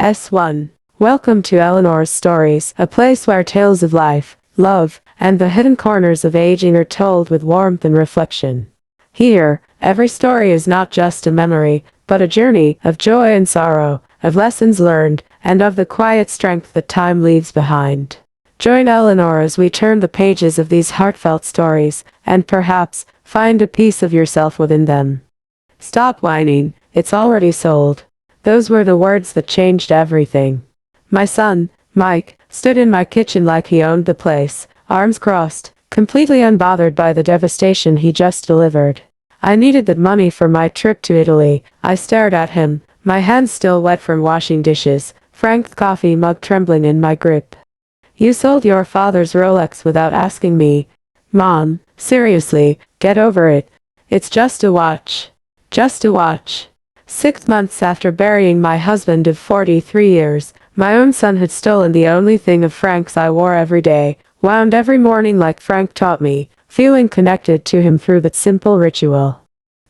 S1. Welcome to Eleanor's Stories, a place where tales of life, love, and the hidden corners of aging are told with warmth and reflection. Here, every story is not just a memory, but a journey of joy and sorrow, of lessons learned, and of the quiet strength that time leaves behind. Join Eleanor as we turn the pages of these heartfelt stories, and perhaps, find a piece of yourself within them. Stop whining, it's already sold. Those were the words that changed everything. My son, Mike, stood in my kitchen like he owned the place, arms crossed, completely unbothered by the devastation he just delivered. I needed that money for my trip to Italy. I stared at him, my hands still wet from washing dishes, Frank's coffee mug trembling in my grip. You sold your father's Rolex without asking me. Mom, seriously, get over it. It's just a watch. Just a watch. 6 months after burying my husband of 43 years, my own son had stolen the only thing of Frank's I wore every day, wound every morning like Frank taught me, feeling connected to him through that simple ritual.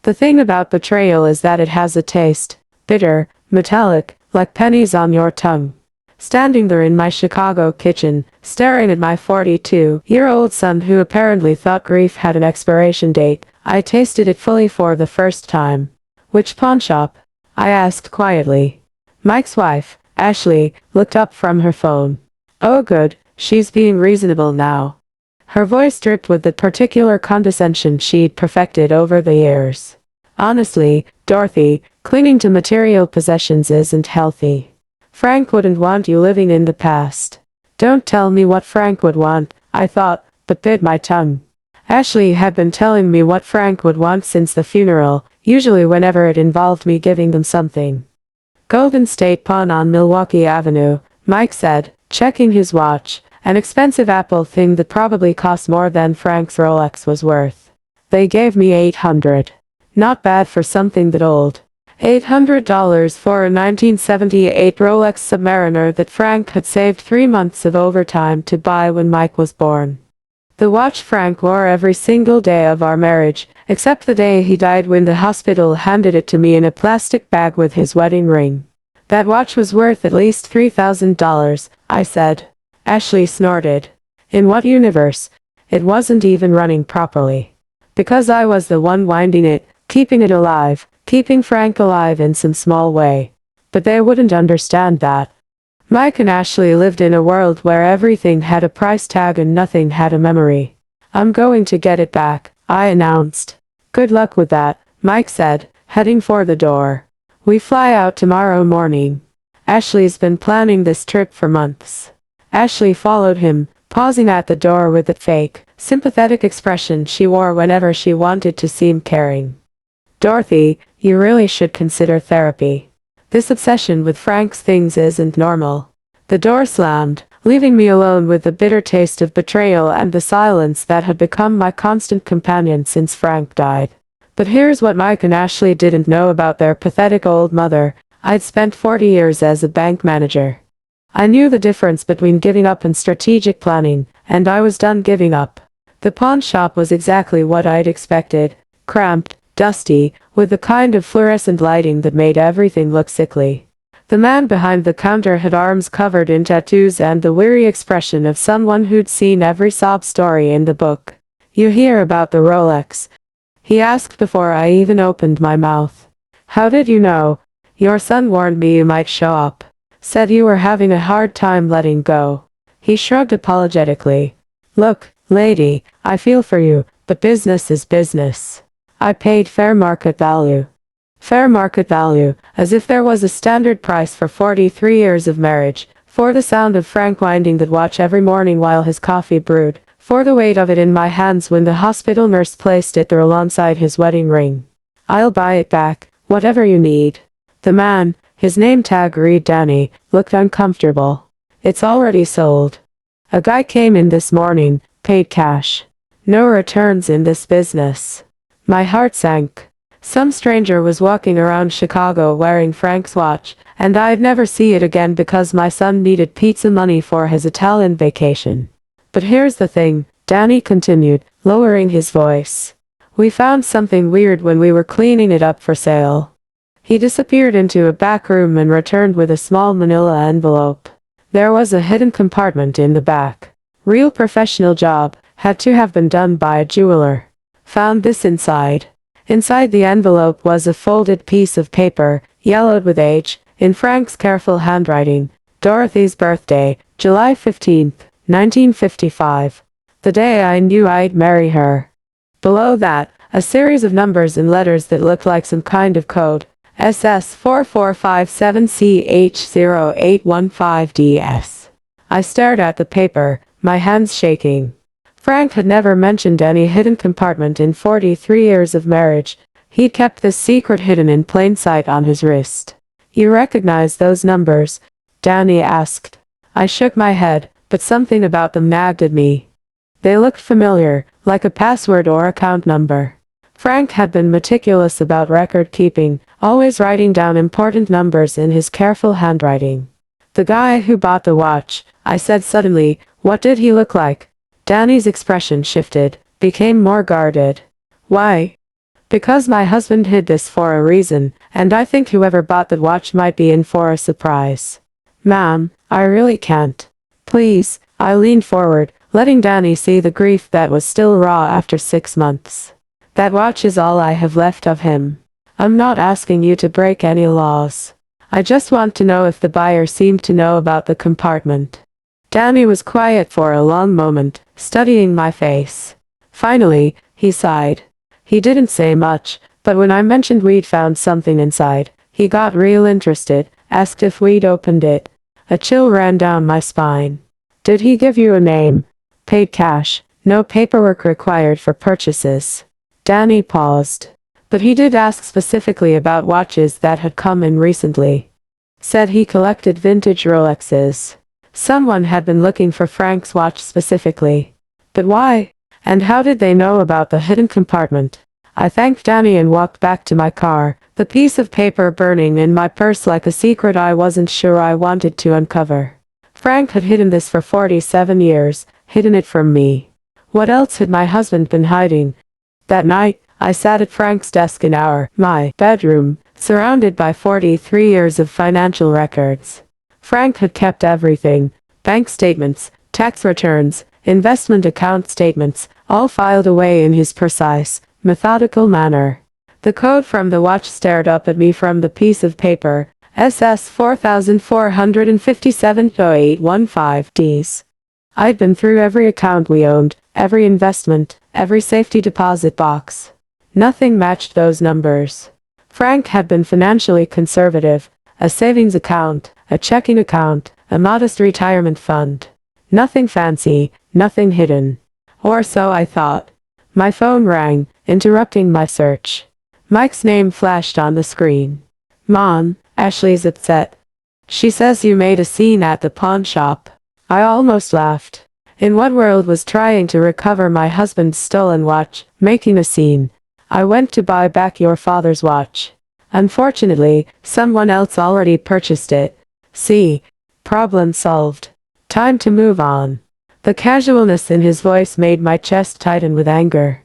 The thing about betrayal is that it has a taste, bitter, metallic, like pennies on your tongue. Standing there in my Chicago kitchen, staring at my 42-year-old son who apparently thought grief had an expiration date, I tasted it fully for the first time. Which pawnshop? I asked quietly. Mike's wife, Ashley, looked up from her phone. Oh good, she's being reasonable now. Her voice dripped with the particular condescension she'd perfected over the years. Honestly, Dorothy, clinging to material possessions isn't healthy. Frank wouldn't want you living in the past. Don't tell me what Frank would want, I thought, but bit my tongue. Ashley had been telling me what Frank would want since the funeral, usually whenever it involved me giving them something. Golden State Pawn on Milwaukee Avenue, Mike said, checking his watch, an expensive Apple thing that probably cost more than Frank's Rolex was worth. They gave me $800. Not bad for something that old. $800 for a 1978 Rolex Submariner that Frank had saved 3 months of overtime to buy when Mike was born. The watch Frank wore every single day of our marriage, except the day he died when the hospital handed it to me in a plastic bag with his wedding ring. That watch was worth at least $3,000, I said. Ashley snorted. In what universe? It wasn't even running properly. Because I was the one winding it, keeping it alive. Keeping Frank alive in some small way. But they wouldn't understand that. Mike and Ashley lived in a world where everything had a price tag and nothing had a memory. I'm going to get it back, I announced. Good luck with that, Mike said, heading for the door. We fly out tomorrow morning. Ashley's been planning this trip for months. Ashley followed him, pausing at the door with that fake, sympathetic expression she wore whenever she wanted to seem caring. Dorothy, you really should consider therapy. This obsession with Frank's things isn't normal. The door slammed, leaving me alone with the bitter taste of betrayal and the silence that had become my constant companion since Frank died. But here's what Mike and Ashley didn't know about their pathetic old mother. I'd spent 40 years as a bank manager. I knew the difference between giving up and strategic planning, and I was done giving up. The pawn shop was exactly what I'd expected. Cramped, dusty, with the kind of fluorescent lighting that made everything look sickly. The man behind the counter had arms covered in tattoos and the weary expression of someone who'd seen every sob story in the book. You hear about the Rolex? He asked before I even opened my mouth. How did you know? Your son warned me you might show up. Said you were having a hard time letting go. He shrugged apologetically. Look, lady, I feel for you, but business is business. I paid fair market value. Fair market value, as if there was a standard price for 43 years of marriage, for the sound of Frank winding that watch every morning while his coffee brewed, for the weight of it in my hands when the hospital nurse placed it there alongside his wedding ring. I'll buy it back, whatever you need. The man, his name tag read Danny, looked uncomfortable. It's already sold. A guy came in this morning, paid cash. No returns in this business. My heart sank. Some stranger was walking around Chicago wearing Frank's watch, and I'd never see it again because my son needed pizza money for his Italian vacation. But here's the thing, Danny continued, lowering his voice. We found something weird when we were cleaning it up for sale. He disappeared into a back room and returned with a small manila envelope. There was a hidden compartment in the back. Real professional job, had to have been done by a jeweler. Found this inside. Inside the envelope was a folded piece of paper, yellowed with age, in Frank's careful handwriting. Dorothy's birthday, July 15th, 1955. The day I knew I'd marry her. Below that, a series of numbers and letters that looked like some kind of code. SS4457CH0815DS. I stared at the paper, my hands shaking. Frank had never mentioned any hidden compartment in 43 years of marriage. He'd kept this secret hidden in plain sight on his wrist. "You recognize those numbers?" Danny asked. I shook my head, but something about them nagged at me. They looked familiar, like a password or account number. Frank had been meticulous about record keeping, always writing down important numbers in his careful handwriting. "The guy who bought the watch," I said suddenly. "What did he look like?" Danny's expression shifted, became more guarded. "Why?" "Because my husband hid this for a reason, and I think whoever bought the watch might be in for a surprise." "Ma'am, I really can't." "Please." I leaned forward, letting Danny see the grief that was still raw after 6 months. "That watch is all I have left of him. I'm not asking you to break any laws. I just want to know if the buyer seemed to know about the compartment." Danny was quiet for a long moment, studying my face. Finally, he sighed. He didn't say much, but when I mentioned we'd found something inside, he got real interested, asked if we'd opened it. A chill ran down my spine. "Did he give you a name?" "Paid cash, no paperwork required for purchases." Danny paused. "But he did ask specifically about watches that had come in recently. Said he collected vintage Rolexes. Someone had been looking for Frank's watch specifically. But why? And how did they know about the hidden compartment?" I thanked Danny and walked back to my car, the piece of paper burning in my purse like a secret I wasn't sure I wanted to uncover. Frank had hidden this for 47 years, hidden it from me. What else had my husband been hiding? That night, I sat at Frank's desk in my bedroom, surrounded by 43 years of financial records. Frank had kept everything: bank statements, tax returns, investment account statements, all filed away in his precise, methodical manner. The code from the watch stared up at me from the piece of paper, SS44570815Ds. I'd been through every account we owned, every investment, every safety deposit box. Nothing matched those numbers. Frank had been financially conservative, a savings account, a checking account, a modest retirement fund. Nothing fancy, nothing hidden. Or so I thought. My phone rang, interrupting my search. Mike's name flashed on the screen. "Mom, Ashley's upset. She says you made a scene at the pawn shop." I almost laughed. In what world was trying to recover my husband's stolen watch making a scene? "I went to buy back your father's watch. Unfortunately, someone else already purchased it. See? Problem solved. Time to move on." The casualness in his voice made my chest tighten with anger.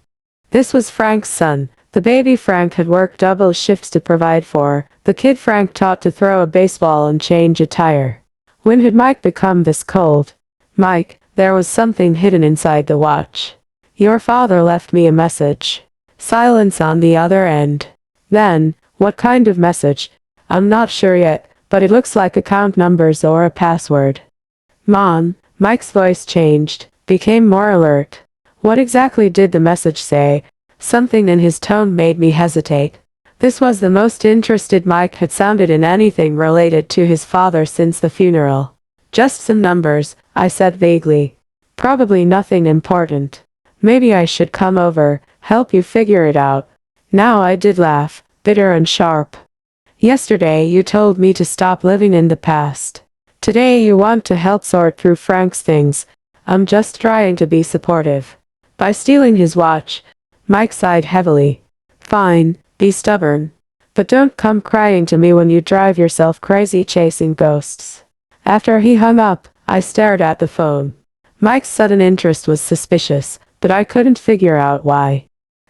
This was Frank's son, the baby Frank had worked double shifts to provide for, the kid Frank taught to throw a baseball and change a tire. When had Mike become this cold? "Mike, there was something hidden inside the watch. Your father left me a message." Silence on the other end. Then, what kind of message? "I'm not sure yet, but it looks like account numbers or a password." "Mom," Mike's voice changed, became more alert. "What exactly did the message say?" Something in his tone made me hesitate. This was the most interested Mike had sounded in anything related to his father since the funeral. "Just some numbers," I said vaguely. "Probably nothing important. Maybe I should come over, help you figure it out." Now I did laugh, bitter and sharp. "Yesterday you told me to stop living in the past. Today you want to help sort through Frank's things." "I'm just trying to be supportive." "By stealing his watch." Mike sighed heavily. "Fine, be stubborn. But don't come crying to me when you drive yourself crazy chasing ghosts." After he hung up, I stared at the phone. Mike's sudden interest was suspicious, but I couldn't figure out why.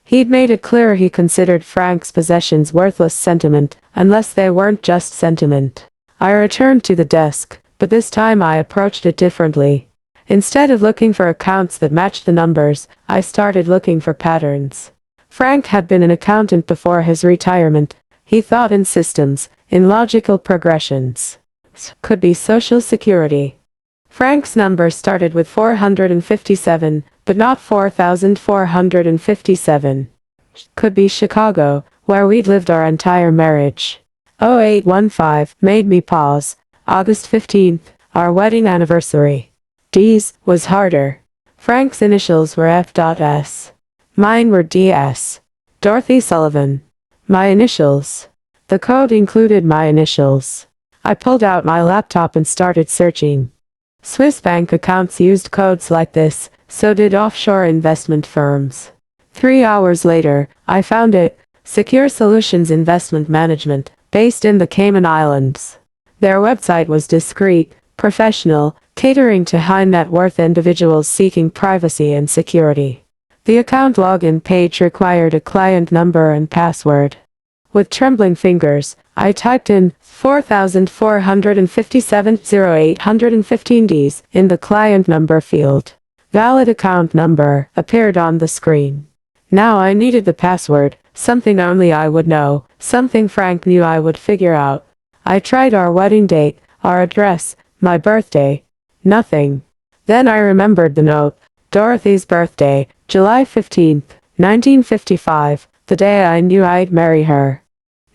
He'd made it clear he considered Frank's possessions worthless sentiment, unless they weren't just sentiment. I returned to the desk, but this time I approached it differently. Instead of looking for accounts that matched the numbers, I started looking for patterns. Frank had been an accountant before his retirement. He thought in systems, in logical progressions. Could be Social Security. Frank's number started with 457, but not 4,457. Could be Chicago, where we'd lived our entire marriage. 0815 made me pause. August 15th, our wedding anniversary. D's was harder. Frank's initials were F.S. Mine were D.S. Dorothy Sullivan. My initials. The code included my initials. I pulled out my laptop and started searching. Swiss bank accounts used codes like this, so did offshore investment firms. 3 hours later, I found it. Secure Solutions Investment Management, based in the Cayman Islands. Their website was discreet, professional, catering to high net worth individuals seeking privacy and security. The account login page required a client number and password. With trembling fingers, I typed in 4,457 Ds in the client number field. Valid account number appeared on the screen. Now I needed the password, something only I would know, something Frank knew I would figure out. I tried our wedding date, our address, my birthday. Nothing. Then I remembered the note. Dorothy's birthday, July 15th, 1955, the day I knew I'd marry her.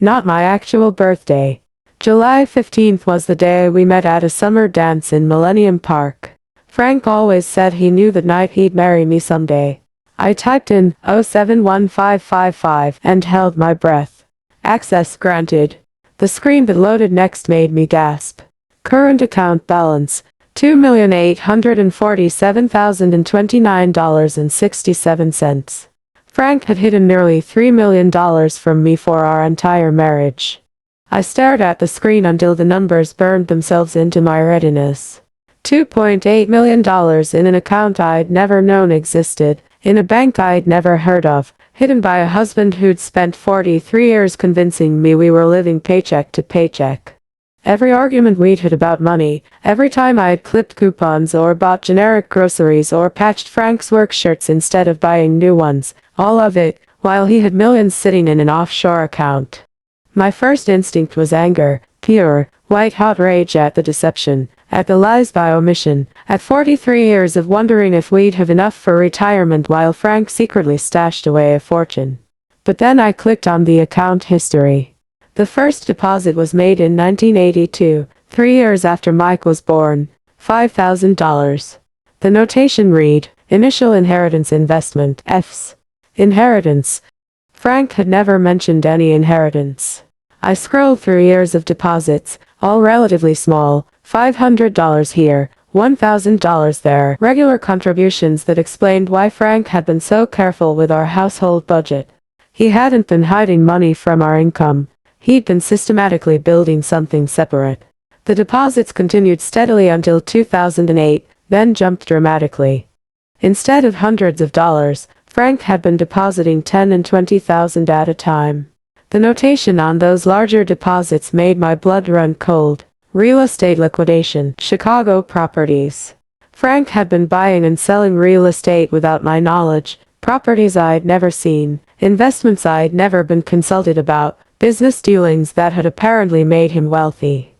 Not my actual birthday. July 15th was the day we met at a summer dance in Millennium Park. Frank always said he knew that night he'd marry me someday. I typed in 071555 and held my breath. Access granted. The screen that loaded next made me gasp. Current account balance, $2,847,029.67. Frank had hidden nearly $3 million from me for our entire marriage. I stared at the screen until the numbers burned themselves into my retinas. $2.8 million in an account I'd never known existed, in a bank I'd never heard of, hidden by a husband who'd spent 43 years convincing me we were living paycheck to paycheck. Every argument we'd had about money, every time I'd clipped coupons or bought generic groceries or patched Frank's work shirts instead of buying new ones, all of it, while he had millions sitting in an offshore account. My first instinct was anger, pure, white-hot rage at the deception, at the lies by omission, at 43 years of wondering if we'd have enough for retirement while Frank secretly stashed away a fortune. But then I clicked on the account history. The first deposit was made in 1982, 3 years after Mike was born, $5,000. The notation read, Initial Inheritance Investment, EFS. Inheritance. Frank had never mentioned any inheritance. I scrolled through years of deposits, all relatively small, $500 here, $1,000 there, regular contributions that explained why Frank had been so careful with our household budget. He hadn't been hiding money from our income. He'd been systematically building something separate. The deposits continued steadily until 2008, then jumped dramatically. Instead of hundreds of dollars, Frank had been depositing $10,000 and $20,000 at a time. The notation on those larger deposits made my blood run cold. Real estate liquidation, Chicago properties. Frank had been buying and selling real estate without my knowledge, properties I'd never seen, investments I'd never been consulted about, business dealings that had apparently made him wealthy.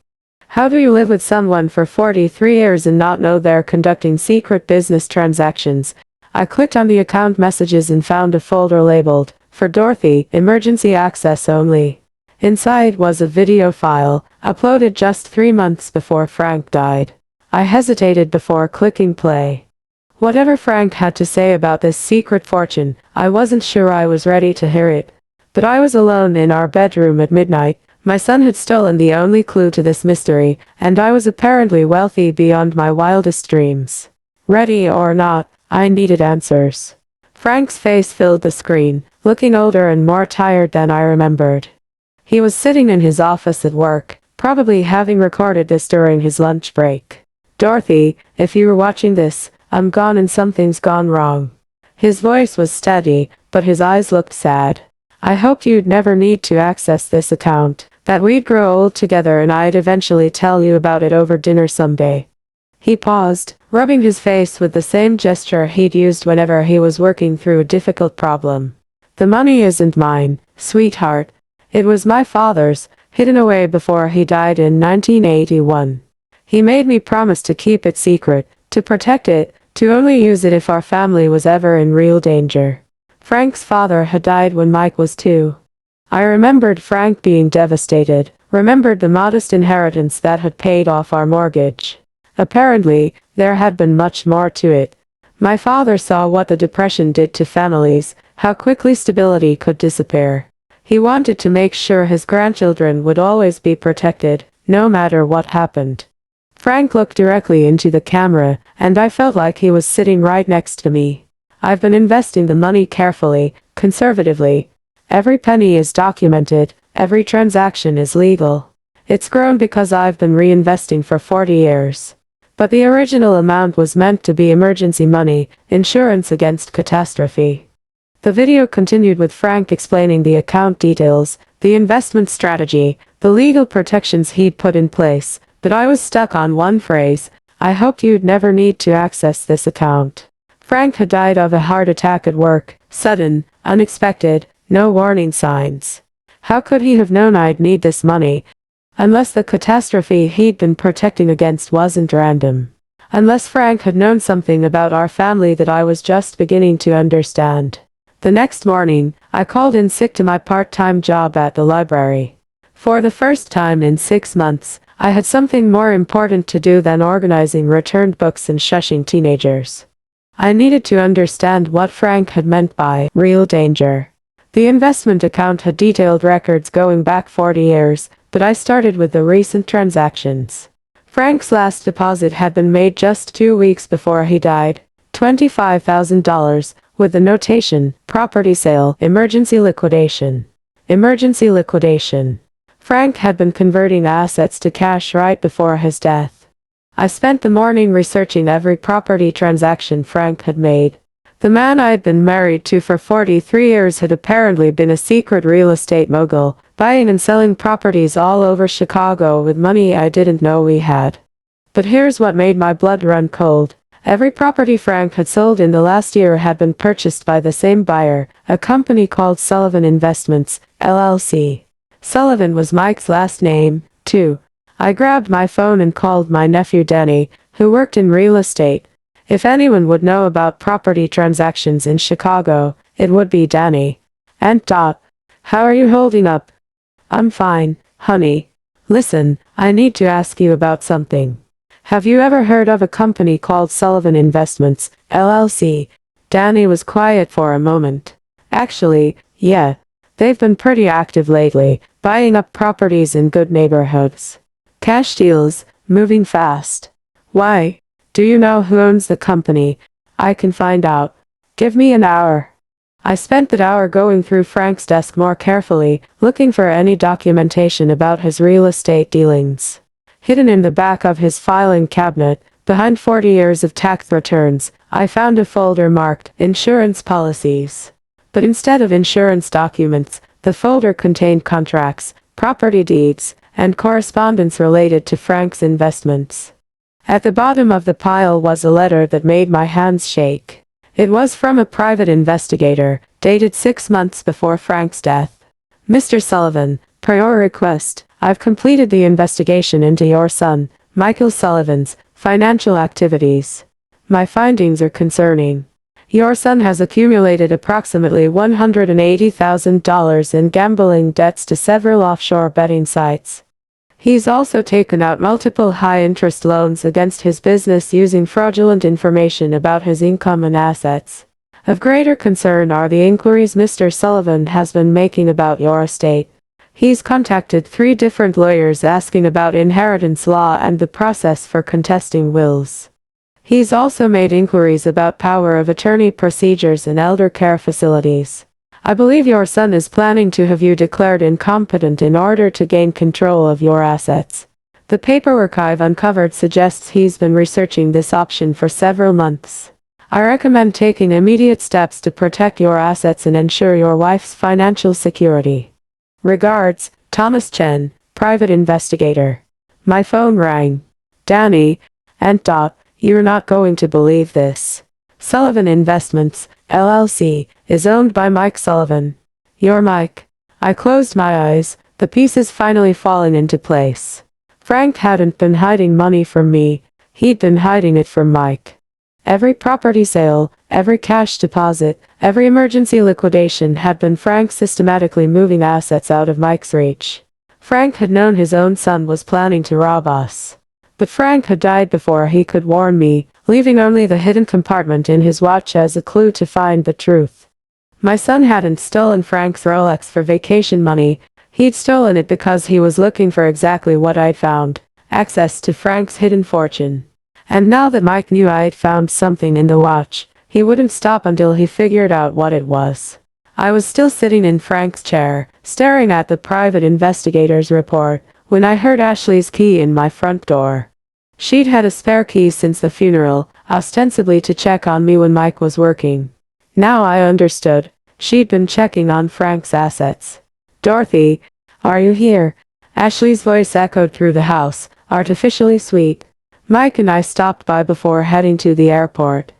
How do you live with someone for 43 years and not know they're conducting secret business transactions? I clicked on the account messages and found a folder labeled, For Dorothy, Emergency Access Only. Inside was a video file, uploaded just 3 months before Frank died. I hesitated before clicking play. Whatever Frank had to say about this secret fortune, I wasn't sure I was ready to hear it. But I was alone in our bedroom at midnight. My son had stolen the only clue to this mystery, and I was apparently wealthy beyond my wildest dreams. Ready or not, I needed answers. Frank's face filled the screen, looking older and more tired than I remembered. He was sitting in his office at work, probably having recorded this during his lunch break. Dorothy, if you were watching this, I'm gone and something's gone wrong. His voice was steady, but his eyes looked sad. "I hoped you'd never need to access this account, that we'd grow old together and I'd eventually tell you about it over dinner someday." He paused, rubbing his face with the same gesture he'd used whenever he was working through a difficult problem. "The money isn't mine, sweetheart. It was my father's, hidden away before he died in 1981. He made me promise to keep it secret, to protect it, to only use it if our family was ever in real danger." Frank's father had died when Mike was 2. I remembered Frank being devastated, remembered the modest inheritance that had paid off our mortgage. Apparently, there had been much more to it. My father saw what the Depression did to families, how quickly stability could disappear. He wanted to make sure his grandchildren would always be protected, no matter what happened. Frank looked directly into the camera, and I felt like he was sitting right next to me. "I've been investing the money carefully, conservatively. Every penny is documented, every transaction is legal. It's grown because I've been reinvesting for 40 years. But the original amount was meant to be emergency money, insurance against catastrophe." The video continued with Frank explaining the account details, the investment strategy, the legal protections he'd put in place, but I was stuck on one phrase: "I hoped you'd never need to access this account." Frank had died of a heart attack at work, sudden, unexpected, no warning signs. How could he have known I'd need this money? Unless the catastrophe he'd been protecting against wasn't random. Unless Frank had known something about our family that I was just beginning to understand. The next morning, I called in sick to my part-time job at the library. For the first time in 6 months, I had something more important to do than organizing returned books and shushing teenagers. I needed to understand what Frank had meant by real danger. The investment account had detailed records going back 40 years, but I started with the recent transactions. Frank's last deposit had been made just 2 weeks before he died, $25,000, with the notation, "Property sale, emergency liquidation." Emergency liquidation. Frank had been converting assets to cash right before his death. I spent the morning researching every property transaction Frank had made. The man I'd been married to for 43 years had apparently been a secret real estate mogul, buying and selling properties all over Chicago with money I didn't know we had. But here's what made my blood run cold. Every property Frank had sold in the last year had been purchased by the same buyer, a company called Sullivan Investments, LLC. Sullivan was Mike's last name, too. I grabbed my phone and called my nephew Danny, who worked in real estate. If anyone would know about property transactions in Chicago, it would be Danny. "And how are you holding up?" "I'm fine, honey. Listen, I need to ask you about something. Have you ever heard of a company called Sullivan Investments, LLC?" Danny was quiet for a moment. "Actually, yeah. They've been pretty active lately, buying up properties in good neighborhoods. Cash deals, moving fast." "Why? Do you know who owns the company?" "I can find out. Give me an hour." I spent that hour going through Frank's desk more carefully, looking for any documentation about his real estate dealings. Hidden in the back of his filing cabinet, behind 40 years of tax returns, I found a folder marked Insurance Policies. But instead of insurance documents, the folder contained contracts, property deeds, and correspondence related to Frank's investments. At the bottom of the pile was a letter that made my hands shake. It was from a private investigator, dated 6 months before Frank's death. "Mr. Sullivan, per your request, I've completed the investigation into your son, Michael Sullivan's, financial activities. My findings are concerning. Your son has accumulated approximately $180,000 in gambling debts to several offshore betting sites. He's also taken out multiple high-interest loans against his business using fraudulent information about his income and assets. Of greater concern are the inquiries Mr. Sullivan has been making about your estate. He's contacted 3 different lawyers asking about inheritance law and the process for contesting wills. He's also made inquiries about power of attorney procedures and elder care facilities. I believe your son is planning to have you declared incompetent in order to gain control of your assets. The paperwork I've uncovered suggests he's been researching this option for several months. I recommend taking immediate steps to protect your assets and ensure your wife's financial security. Regards, Thomas Chen, private investigator. My phone rang. Danny, and you're not going to believe this. Sullivan Investments, LLC, is owned by Mike Sullivan. You're Mike. I closed my eyes, the pieces finally falling into place. Frank hadn't been hiding money from me, he'd been hiding it from Mike. Every property sale, every cash deposit, every emergency liquidation had been Frank systematically moving assets out of Mike's reach. Frank had known his own son was planning to rob us. But Frank had died before he could warn me, leaving only the hidden compartment in his watch as a clue to find the truth. My son hadn't stolen Frank's Rolex for vacation money, he'd stolen it because he was looking for exactly what I'd found, access to Frank's hidden fortune. And now that Mike knew I'd found something in the watch, he wouldn't stop until he figured out what it was. I was still sitting in Frank's chair, staring at the private investigator's report, when I heard Ashley's key in my front door. She'd had a spare key since the funeral, ostensibly to check on me when Mike was working. Now I understood. She'd been checking on Frank's assets. Dorothy, are you here? Ashley's voice echoed through the house, artificially sweet. Mike and I stopped by before heading to the airport.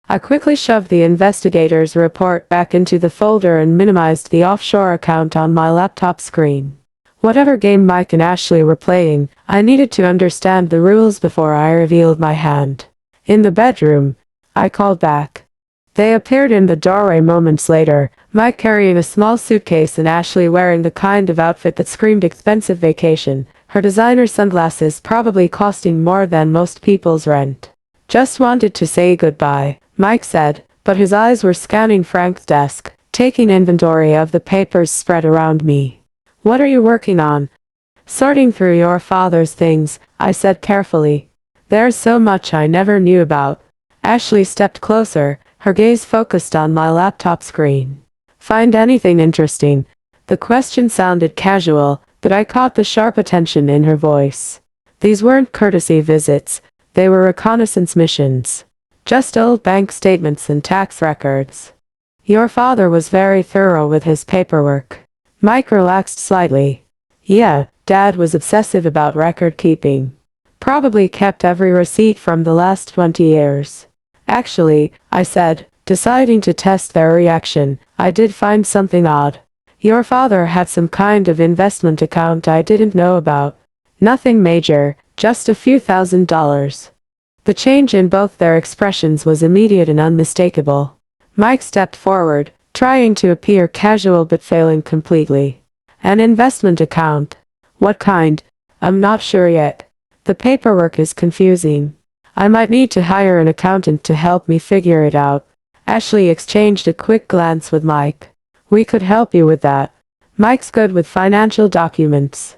I quickly shoved the investigator's report back into the folder and minimized the offshore account on my laptop screen. Whatever game Mike and Ashley were playing, I needed to understand the rules before I revealed my hand. In the bedroom, I called back. They appeared in the doorway moments later, Mike carrying a small suitcase and Ashley wearing the kind of outfit that screamed expensive vacation, her designer sunglasses probably costing more than most people's rent. Just wanted to say goodbye, Mike said, but his eyes were scanning Frank's desk, taking inventory of the papers spread around me. What are you working on? Sorting through your father's things, I said carefully. There's so much I never knew about. Ashley stepped closer, her gaze focused on my laptop screen. Find anything interesting? The question sounded casual, but I caught the sharp attention in her voice. These weren't courtesy visits, they were reconnaissance missions. Just old bank statements and tax records. Your father was very thorough with his paperwork. Mike relaxed slightly. Yeah, Dad was obsessive about record keeping. Probably kept every receipt from the last 20 years. Actually, I said, deciding to test their reaction, I did find something odd. Your father had some kind of investment account I didn't know about. Nothing major, just a few $1,000s. The change in both their expressions was immediate and unmistakable. Mike stepped forward, trying to appear casual but failing completely. An investment account. What kind? I'm not sure yet. The paperwork is confusing. I might need to hire an accountant to help me figure it out. Ashley exchanged a quick glance with Mike. We could help you with that. Mike's good with financial documents.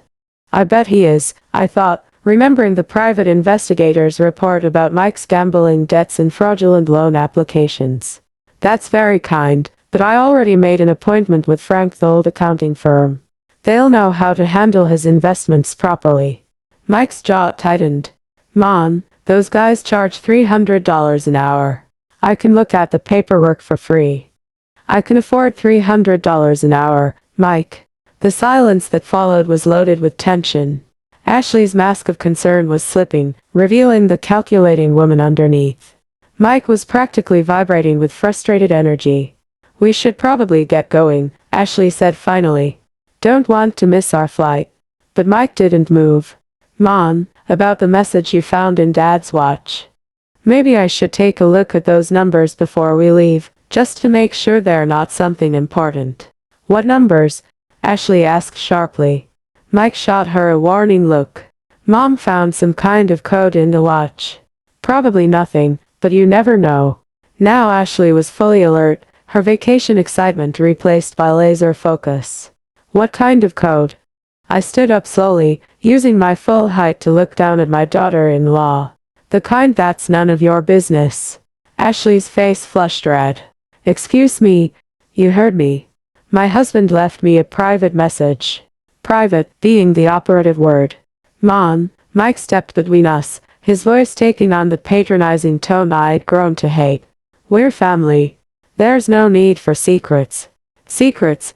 I bet he is, I thought, remembering the private investigator's report about Mike's gambling debts and fraudulent loan applications. That's very kind, but I already made an appointment with Frank's old accounting firm. They'll know how to handle his investments properly. Mike's jaw tightened. Mom, those guys charge $300 an hour. I can look at the paperwork for free. I can afford $300 an hour, Mike. The silence that followed was loaded with tension. Ashley's mask of concern was slipping, revealing the calculating woman underneath. Mike was practically vibrating with frustrated energy. We should probably get going, Ashley said finally. Don't want to miss our flight. But Mike didn't move. Mom, about the message you found in Dad's watch. Maybe I should take a look at those numbers before we leave, just to make sure they're not something important. What numbers? Ashley asked sharply. Mike shot her a warning look. Mom found some kind of code in the watch. Probably nothing, but you never know. Now Ashley was fully alert, her vacation excitement replaced by laser focus. What kind of code? I stood up slowly, using my full height to look down at my daughter-in-law. The kind that's none of your business. Ashley's face flushed red. Excuse me, you heard me. My husband left me a private message. Private being the operative word. Mom, Mike stepped between us, his voice taking on the patronizing tone I'd grown to hate. We're family. There's no need for secrets. Secrets?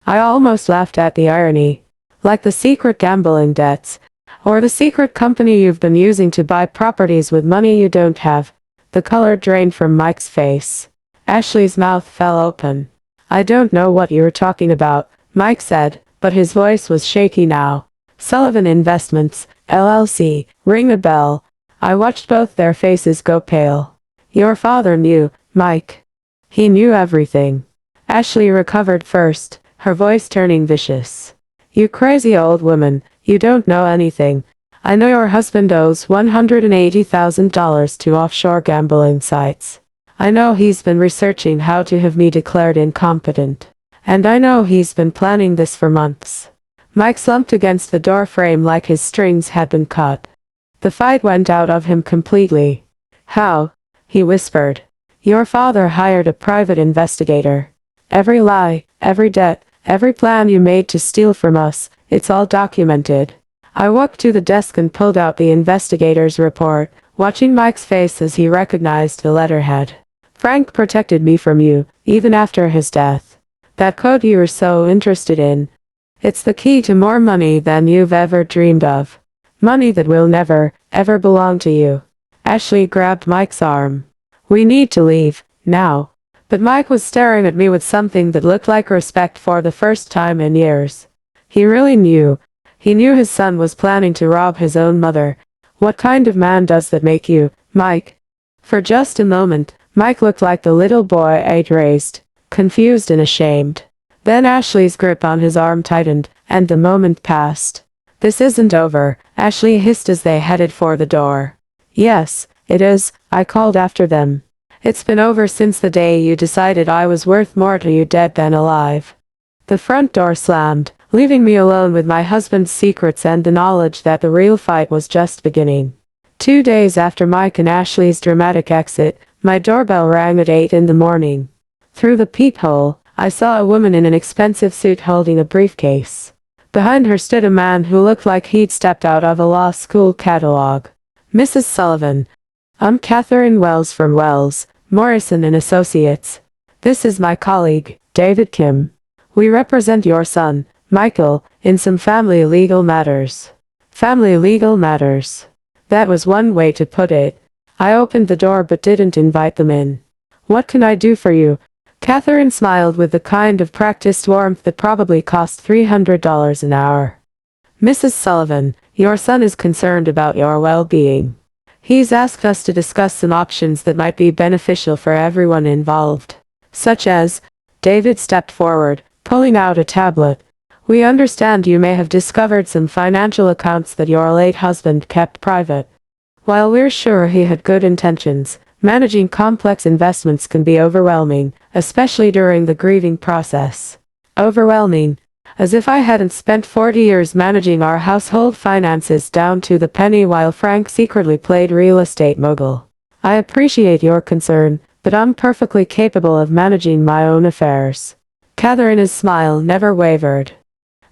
I almost laughed at the irony. Like the secret gambling debts. Or the secret company you've been using to buy properties with money you don't have. The color drained from Mike's face. Ashley's mouth fell open. I don't know what you're talking about, Mike said, but his voice was shaky now. Sullivan Investments, LLC, ring a bell. I watched both their faces go pale. Your father knew, Mike. He knew everything. Ashley recovered first, her voice turning vicious. You crazy old woman, you don't know anything. I know your husband owes $180,000 to offshore gambling sites. I know he's been researching how to have me declared incompetent. And I know he's been planning this for months. Mike slumped against the door frame like his strings had been cut. The fight went out of him completely. How? He whispered. Your father hired a private investigator. Every lie, every debt, every plan you made to steal from us, it's all documented. I walked to the desk and pulled out the investigator's report, watching Mike's face as he recognized the letterhead. Frank protected me from you, even after his death. That code you were so interested in. It's the key to more money than you've ever dreamed of. Money that will never, ever belong to you. Ashley grabbed Mike's arm. We need to leave, now. But Mike was staring at me with something that looked like respect for the first time in years. He really knew. He knew his son was planning to rob his own mother. What kind of man does that make you, Mike? For just a moment, Mike looked like the little boy I'd raised, confused and ashamed. Then Ashley's grip on his arm tightened, and the moment passed. This isn't over, Ashley hissed as they headed for the door. Yes, it is, I called after them. It's been over since the day you decided I was worth more to you dead than alive. The front door slammed, leaving me alone with my husband's secrets and the knowledge that the real fight was just beginning. 2 days after Mike and Ashley's dramatic exit, my doorbell rang at 8 in the morning. Through the peephole, I saw a woman in an expensive suit holding a briefcase. Behind her stood a man who looked like he'd stepped out of a law school catalog. Mrs. Sullivan. I'm Catherine Wells from Wells, Morrison and Associates. This is my colleague, David Kim. We represent your son, Michael, in some family legal matters. Family legal matters. That was one way to put it. I opened the door but didn't invite them in. What can I do for you? Catherine smiled with the kind of practiced warmth that probably cost $300 an hour. Mrs. Sullivan, your son is concerned about your well-being. He's asked us to discuss some options that might be beneficial for everyone involved. Such as, David stepped forward, pulling out a tablet. We understand you may have discovered some financial accounts that your late husband kept private. While we're sure he had good intentions, managing complex investments can be overwhelming, especially during the grieving process. Overwhelming. As if I hadn't spent 40 years managing our household finances down to the penny while Frank secretly played real estate mogul. I appreciate your concern, but I'm perfectly capable of managing my own affairs. Catherine's smile never wavered.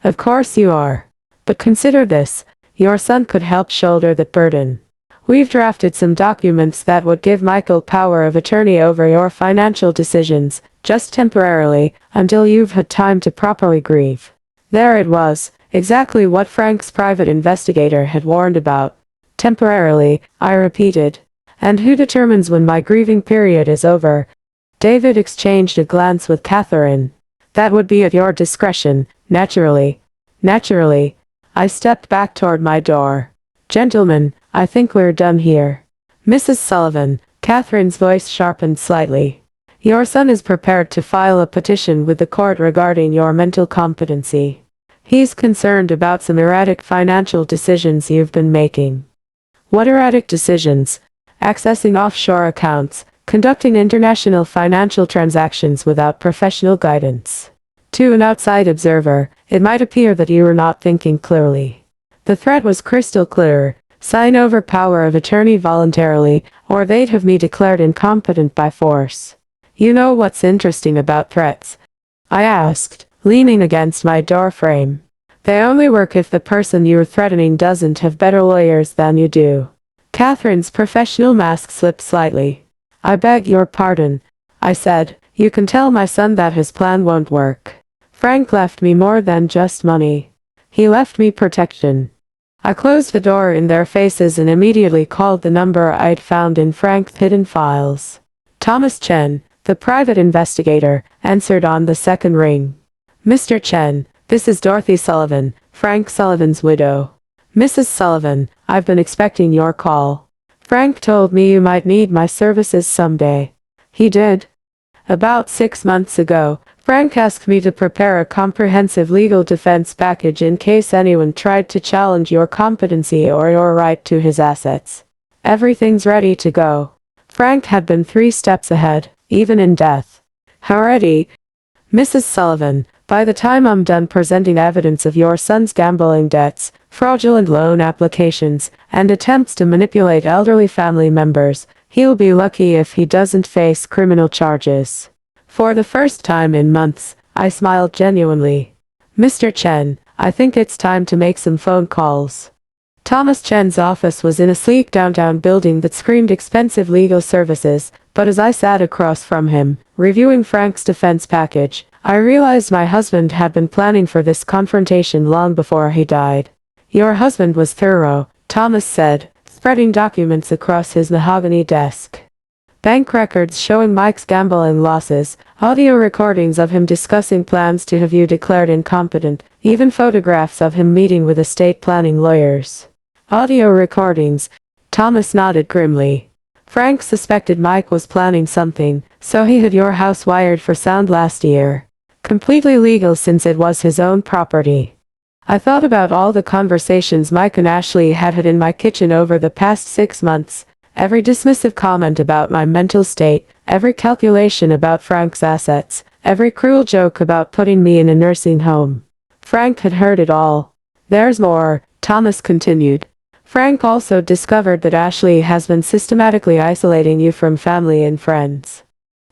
Of course you are. But consider this, your son could help shoulder that burden. We've drafted some documents that would give Michael power of attorney over your financial decisions, just temporarily, until you've had time to properly grieve. There it was, exactly what Frank's private investigator had warned about. Temporarily, I repeated. And who determines when my grieving period is over? David exchanged a glance with Catherine. That would be at your discretion, naturally. Naturally. I stepped back toward my door. Gentlemen, I think we're done here. Mrs. Sullivan, Catherine's voice sharpened slightly. Your son is prepared to file a petition with the court regarding your mental competency. He's concerned about some erratic financial decisions you've been making. What erratic decisions? Accessing offshore accounts, conducting international financial transactions without professional guidance. To an outside observer, it might appear that you were not thinking clearly. The threat was crystal clear. Sign over power of attorney voluntarily, or they'd have me declared incompetent by force. You know what's interesting about threats? I asked, leaning against my door frame. They only work if the person you're threatening doesn't have better lawyers than you do. Catherine's professional mask slipped slightly. I beg your pardon, I said. You can tell my son that his plan won't work. Frank left me more than just money. He left me protection. I closed the door in their faces and immediately called the number I'd found in Frank's hidden files. Thomas Chen, the private investigator, answered on the second ring. Mr. Chen, this is Dorothy Sullivan, Frank Sullivan's widow. Mrs. Sullivan, I've been expecting your call. Frank told me you might need my services someday. He did. About 6 months ago, Frank asked me to prepare a comprehensive legal defense package in case anyone tried to challenge your competency or your right to his assets. Everything's ready to go. Frank had been 3 steps ahead, even in death. How ready? Mrs. Sullivan, by the time I'm done presenting evidence of your son's gambling debts, fraudulent loan applications, and attempts to manipulate elderly family members, he'll be lucky if he doesn't face criminal charges. For the first time in months, I smiled genuinely. Mr. Chen, I think it's time to make some phone calls. Thomas Chen's office was in a sleek downtown building that screamed expensive legal services, but as I sat across from him, reviewing Frank's defense package, I realized my husband had been planning for this confrontation long before he died. Your husband was thorough, Thomas said, spreading documents across his mahogany desk. Bank records showing Mike's gambling losses, audio recordings of him discussing plans to have you declared incompetent, even photographs of him meeting with estate planning lawyers. Audio recordings. Thomas nodded grimly. Frank suspected Mike was planning something, so he had your house wired for sound last year. Completely legal since it was his own property. I thought about all the conversations Mike and Ashley had in my kitchen over the past 6 months. Every dismissive comment about my mental state, every calculation about Frank's assets, every cruel joke about putting me in a nursing home. Frank had heard it all. There's more, Thomas continued. Frank also discovered that Ashley has been systematically isolating you from family and friends.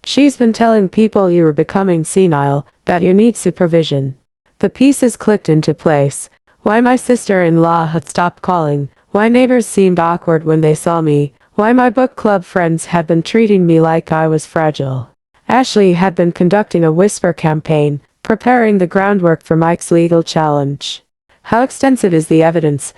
She's been telling people you were becoming senile, that you need supervision. The pieces clicked into place. Why my sister-in-law had stopped calling, why neighbors seemed awkward when they saw me, why my book club friends had been treating me like I was fragile. Ashley had been conducting a whisper campaign, preparing the groundwork for Mike's legal challenge. How extensive is the evidence?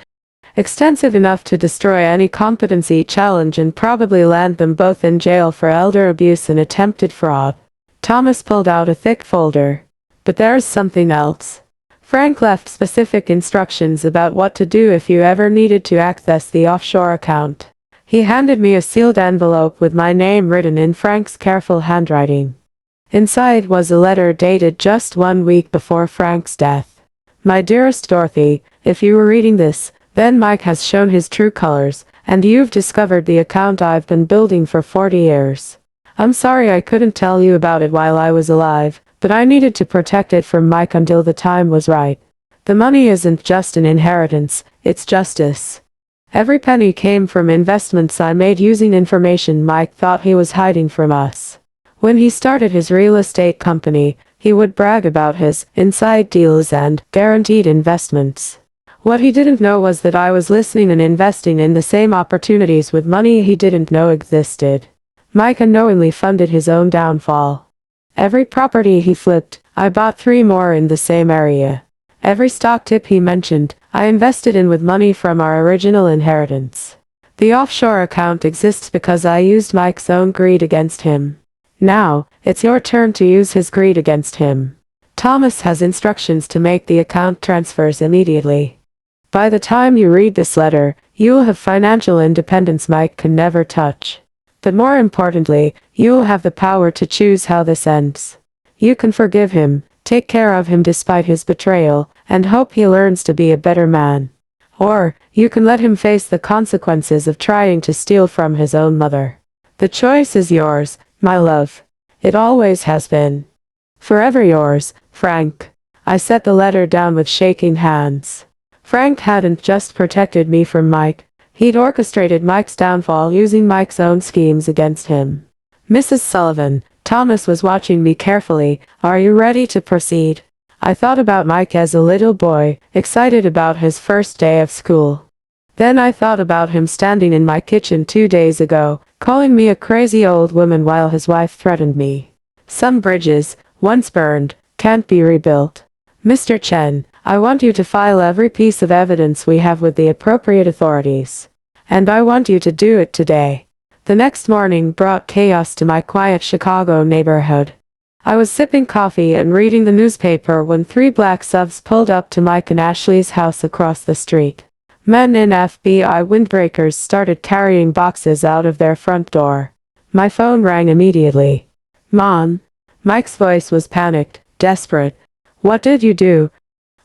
Extensive enough to destroy any competency challenge and probably land them both in jail for elder abuse and attempted fraud. Thomas pulled out a thick folder. But there's something else. Frank left specific instructions about what to do if you ever needed to access the offshore account. He handed me a sealed envelope with my name written in Frank's careful handwriting. Inside was a letter dated just 1 week before Frank's death. My dearest Dorothy, if you were reading this, then Mike has shown his true colors, and you've discovered the account I've been building for 40 years. I'm sorry I couldn't tell you about it while I was alive, but I needed to protect it from Mike until the time was right. The money isn't just an inheritance, it's justice. Every penny came from investments I made using information Mike thought he was hiding from us. When he started his real estate company, he would brag about his inside deals and guaranteed investments. What he didn't know was that I was listening and investing in the same opportunities with money he didn't know existed. Mike unknowingly funded his own downfall. Every property he flipped, I bought 3 more in the same area. Every stock tip he mentioned, I invested in with money from our original inheritance. The offshore account exists because I used Mike's own greed against him. Now, it's your turn to use his greed against him. Thomas has instructions to make the account transfers immediately. By the time you read this letter, you'll have financial independence Mike can never touch. But more importantly, you'll have the power to choose how this ends. You can forgive him, take care of him despite his betrayal, and hope he learns to be a better man. Or, you can let him face the consequences of trying to steal from his own mother. The choice is yours, my love. It always has been. Forever yours, Frank. I set the letter down with shaking hands. Frank hadn't just protected me from Mike. He'd orchestrated Mike's downfall using Mike's own schemes against him. Mrs. Sullivan, Thomas was watching me carefully. Are you ready to proceed? I thought about Mike as a little boy, excited about his first day of school. Then I thought about him standing in my kitchen 2 days ago, calling me a crazy old woman while his wife threatened me. Some bridges, once burned, can't be rebuilt. Mr. Chen, I want you to file every piece of evidence we have with the appropriate authorities. And I want you to do it today. The next morning brought chaos to my quiet Chicago neighborhood. I was sipping coffee and reading the newspaper when 3 black subs pulled up to Mike and Ashley's house across the street. Men in FBI windbreakers started carrying boxes out of their front door. My phone rang immediately. Mom. Mike's voice was panicked, desperate. What did you do?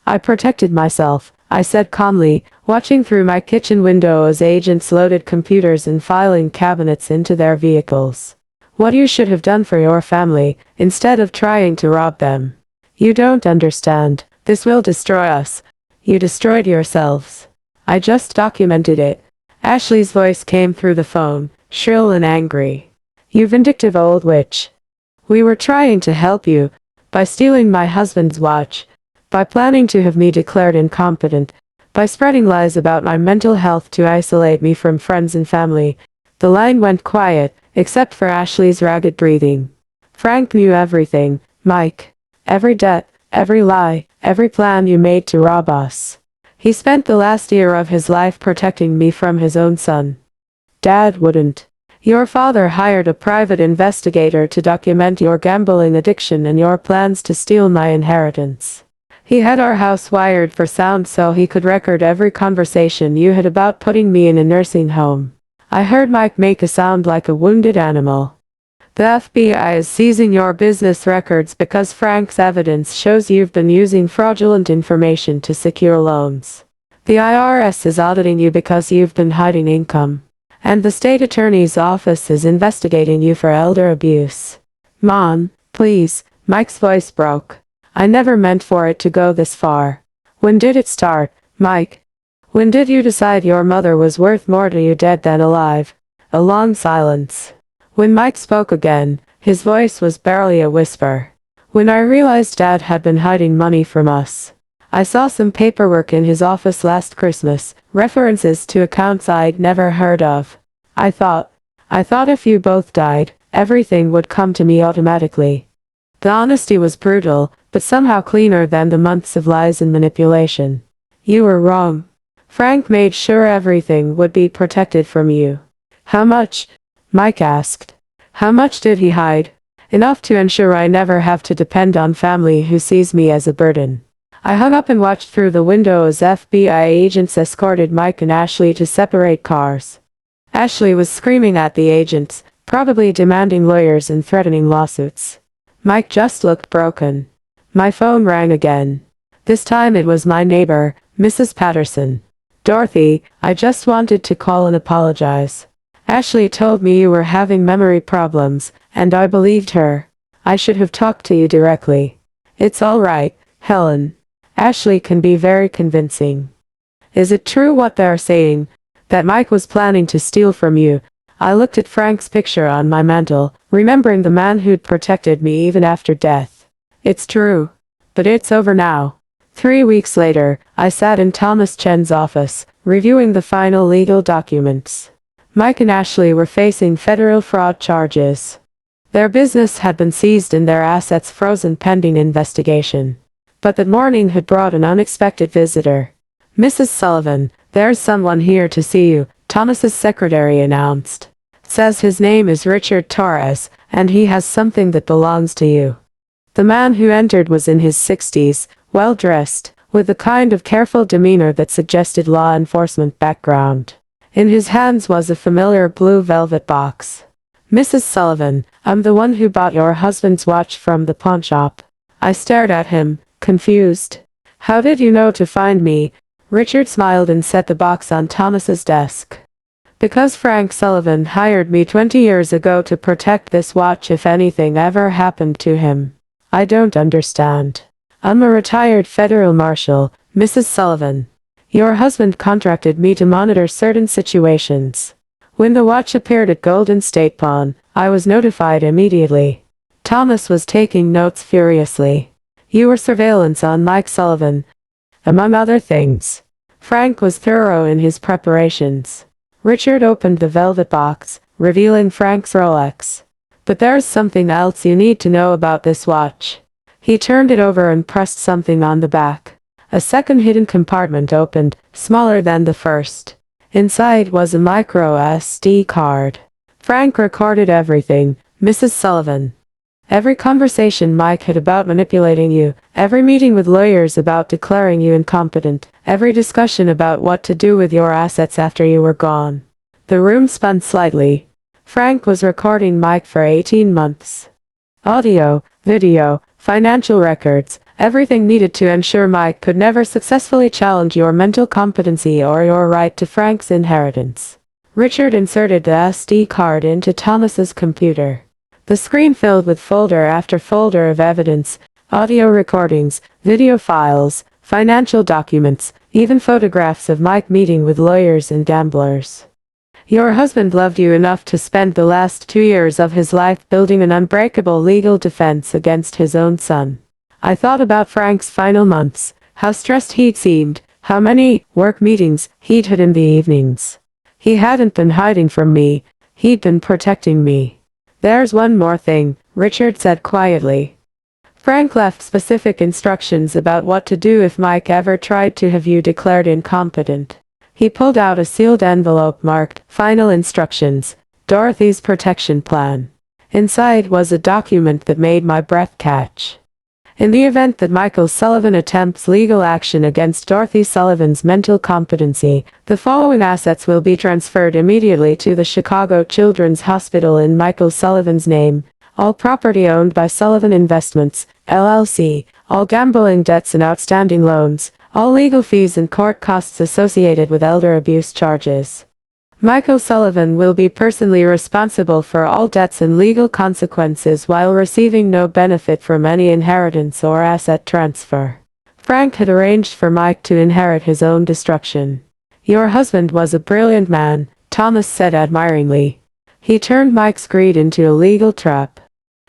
I protected myself, I said calmly, watching through my kitchen window as agents loaded computers and filing cabinets into their vehicles. What you should have done for your family, instead of trying to rob them. You don't understand. This will destroy us. You destroyed yourselves. I just documented it. Ashley's voice came through the phone, shrill and angry. You vindictive old witch. We were trying to help you, by stealing my husband's watch, by planning to have me declared incompetent, by spreading lies about my mental health to isolate me from friends and family. The line went quiet, except for Ashley's ragged breathing. Frank knew everything, Mike. Every debt, every lie, every plan you made to rob us. He spent the last year of his life protecting me from his own son. Dad wouldn't. Your father hired a private investigator to document your gambling addiction and your plans to steal my inheritance. He had our house wired for sound so he could record every conversation you had about putting me in a nursing home. I heard Mike make a sound like a wounded animal. The FBI is seizing your business records because Frank's evidence shows you've been using fraudulent information to secure loans. The IRS is auditing you because you've been hiding income. And the state attorney's office is investigating you for elder abuse. Mom, please, Mike's voice broke. I never meant for it to go this far. When did it start, Mike? When did you decide your mother was worth more to you dead than alive? A long silence. When Mike spoke again, his voice was barely a whisper. When I realized Dad had been hiding money from us. I saw some paperwork in his office last Christmas, references to accounts I'd never heard of. I thought if you both died, everything would come to me automatically. The honesty was brutal, but somehow cleaner than the months of lies and manipulation. You were wrong. Frank made sure everything would be protected from you. How much? Mike asked. How much did he hide? Enough to ensure I never have to depend on family who sees me as a burden. I hung up and watched through the window as FBI agents escorted Mike and Ashley to separate cars. Ashley was screaming at the agents, probably demanding lawyers and threatening lawsuits. Mike just looked broken. My phone rang again. This time it was my neighbor, Mrs. Patterson. Dorothy, I just wanted to call and apologize. Ashley told me you were having memory problems, and I believed her. I should have talked to you directly. It's all right, Helen. Ashley can be very convincing. Is it true what they're saying? That Mike was planning to steal from you? I looked at Frank's picture on my mantel, remembering the man who'd protected me even after death. It's true. But it's over now. 3 weeks later, I sat in Thomas Chen's office, reviewing the final legal documents. Mike and Ashley were facing federal fraud charges. Their business had been seized and their assets frozen pending investigation. But that morning had brought an unexpected visitor. Mrs. Sullivan, there's someone here to see you, Thomas's secretary announced. Says his name is Richard Torres, and he has something that belongs to you. The man who entered was in his 60s, well-dressed, with the kind of careful demeanor that suggested law enforcement background. In his hands was a familiar blue velvet box. Mrs. Sullivan, I'm the one who bought your husband's watch from the pawn shop. I stared at him, confused. How did you know to find me? Richard smiled and set the box on Thomas's desk. Because Frank Sullivan hired me 20 years ago to protect this watch if anything ever happened to him. I don't understand. I'm a retired federal marshal, Mrs. Sullivan. Your husband contracted me to monitor certain situations. When the watch appeared at Golden State Pawn, I was notified immediately. Thomas was taking notes furiously. You were surveillance on Mike Sullivan, among other things. Frank was thorough in his preparations. Richard opened the velvet box, revealing Frank's Rolex. But there's something else you need to know about this watch. He turned it over and pressed something on the back. A second hidden compartment opened, smaller than the first. Inside was a micro SD card. Frank recorded everything, Mrs. Sullivan. Every conversation Mike had about manipulating you, every meeting with lawyers about declaring you incompetent, every discussion about what to do with your assets after you were gone. The room spun slightly. Frank was recording Mike for 18 months. Audio, video, financial records, everything needed to ensure Mike could never successfully challenge your mental competency or your right to Frank's inheritance. Richard inserted the SD card into Thomas's computer. The screen filled with folder after folder of evidence, audio recordings, video files, financial documents, even photographs of Mike meeting with lawyers and gamblers. Your husband loved you enough to spend the last 2 years of his life building an unbreakable legal defense against his own son. I thought about Frank's final months, how stressed he'd seemed, how many work meetings he'd had in the evenings. He hadn't been hiding from me, he'd been protecting me. There's one more thing, Richard said quietly. Frank left specific instructions about what to do if Mike ever tried to have you declared incompetent. He pulled out a sealed envelope marked, Final Instructions, Dorothy's Protection Plan. Inside was a document that made my breath catch. In the event that Michael Sullivan attempts legal action against Dorothy Sullivan's mental competency, the following assets will be transferred immediately to the Chicago Children's Hospital in Michael Sullivan's name. All property owned by Sullivan Investments, LLC, all gambling debts and outstanding loans, all legal fees and court costs associated with elder abuse charges. Michael Sullivan will be personally responsible for all debts and legal consequences while receiving no benefit from any inheritance or asset transfer. Frank had arranged for Mike to inherit his own destruction. Your husband was a brilliant man, Thomas said admiringly. He turned Mike's greed into a legal trap.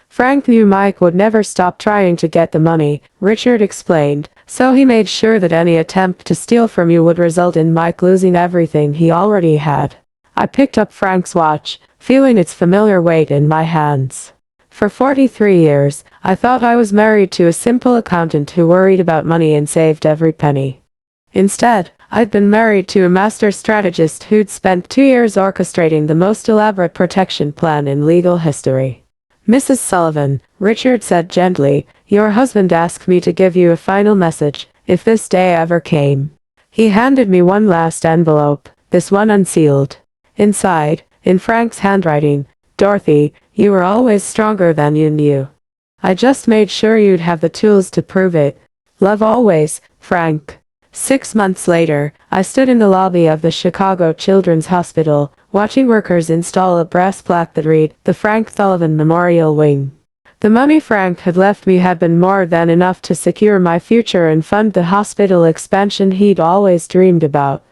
Frank knew Mike would never stop trying to get the money, Richard explained, so he made sure that any attempt to steal from you would result in Mike losing everything he already had. I picked up Frank's watch, feeling its familiar weight in my hands. For 43 years, I thought I was married to a simple accountant who worried about money and saved every penny. Instead, I'd been married to a master strategist who'd spent 2 years orchestrating the most elaborate protection plan in legal history. Mrs. Sullivan, Richard said gently, your husband asked me to give you a final message, if this day ever came. He handed me one last envelope, this one unsealed. Inside, in Frank's handwriting, Dorothy, you were always stronger than you knew. I just made sure you'd have the tools to prove it. Love always, Frank. 6 months later, I stood in the lobby of the Chicago Children's Hospital, watching workers install a brass plaque that read, The Frank Sullivan Memorial Wing. The money Frank had left me had been more than enough to secure my future and fund the hospital expansion he'd always dreamed about.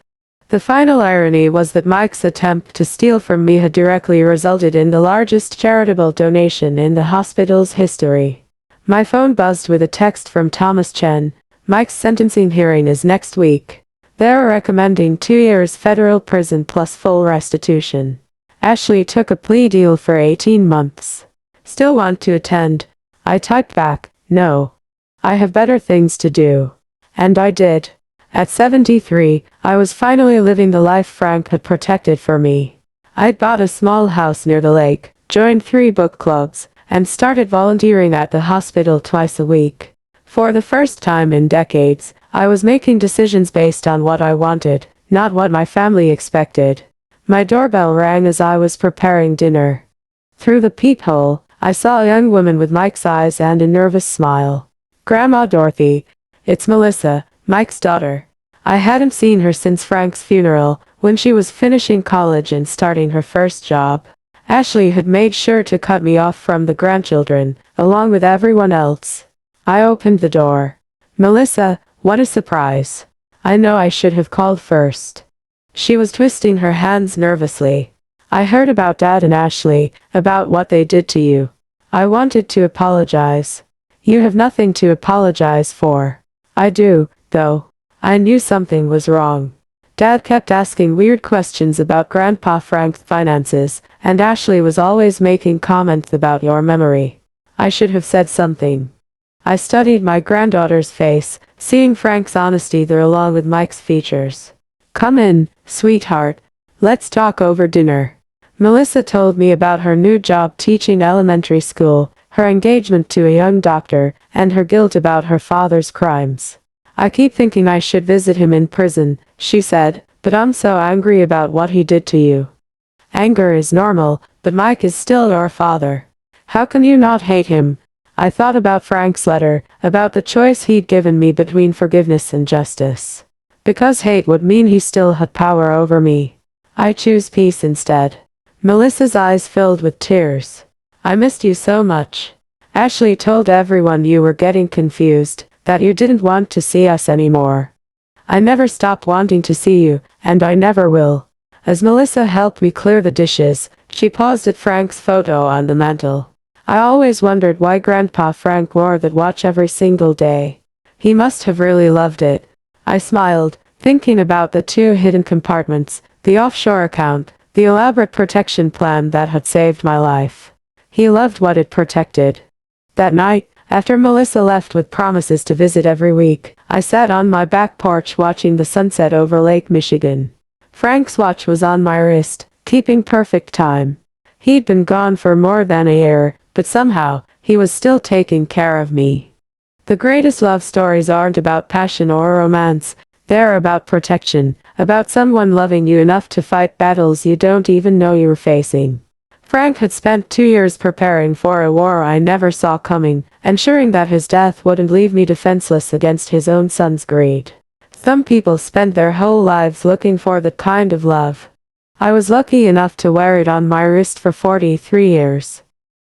The final irony was that Mike's attempt to steal from me had directly resulted in the largest charitable donation in the hospital's history. My phone buzzed with a text from Thomas Chen. Mike's sentencing hearing is next week. They're recommending 2 years federal prison plus full restitution. Ashley took a plea deal for 18 months. Still want to attend? I typed back, no. I have better things to do. And I did. At 73, I was finally living the life Frank had protected for me. I'd bought a small house near the lake, joined 3 book clubs, and started volunteering at the hospital twice a week. For the first time in decades, I was making decisions based on what I wanted, not what my family expected. My doorbell rang as I was preparing dinner. Through the peephole, I saw a young woman with Mike's eyes and a nervous smile. Grandma Dorothy. It's Melissa, Mike's daughter. I hadn't seen her since Frank's funeral, when she was finishing college and starting her first job. Ashley had made sure to cut me off from the grandchildren, along with everyone else. I opened the door. Melissa, what a surprise. I know I should have called first. She was twisting her hands nervously. I heard about Dad and Ashley, about what they did to you. I wanted to apologize. You have nothing to apologize for. I do, though. I knew something was wrong. Dad kept asking weird questions about Grandpa Frank's finances, and Ashley was always making comments about your memory. I should have said something. I studied my granddaughter's face, seeing Frank's honesty there along with Mike's features. Come in, sweetheart. Let's talk over dinner. Melissa told me about her new job teaching elementary school, her engagement to a young doctor, and her guilt about her father's crimes. I keep thinking I should visit him in prison, she said, but I'm so angry about what he did to you. Anger is normal, but Mike is still your father. How can you not hate him? I thought about Frank's letter, about the choice he'd given me between forgiveness and justice. Because hate would mean he still had power over me. I choose peace instead. Melissa's eyes filled with tears. I missed you so much. Ashley told everyone you were getting confused, that you didn't want to see us anymore. I never stopped wanting to see you, and I never will. As Melissa helped me clear the dishes, she paused at Frank's photo on the mantel. I always wondered why Grandpa Frank wore that watch every single day. He must have really loved it. I smiled, thinking about the 2 hidden compartments, the offshore account, the elaborate protection plan that had saved my life. He loved what it protected. That night, after Melissa left with promises to visit every week, I sat on my back porch watching the sunset over Lake Michigan. Frank's watch was on my wrist, keeping perfect time. He'd been gone for more than a year, but somehow, he was still taking care of me. The greatest love stories aren't about passion or romance, they're about protection, about someone loving you enough to fight battles you don't even know you're facing. Frank had spent 2 years preparing for a war I never saw coming, ensuring that his death wouldn't leave me defenseless against his own son's greed. Some people spend their whole lives looking for that kind of love. I was lucky enough to wear it on my wrist for 43 years.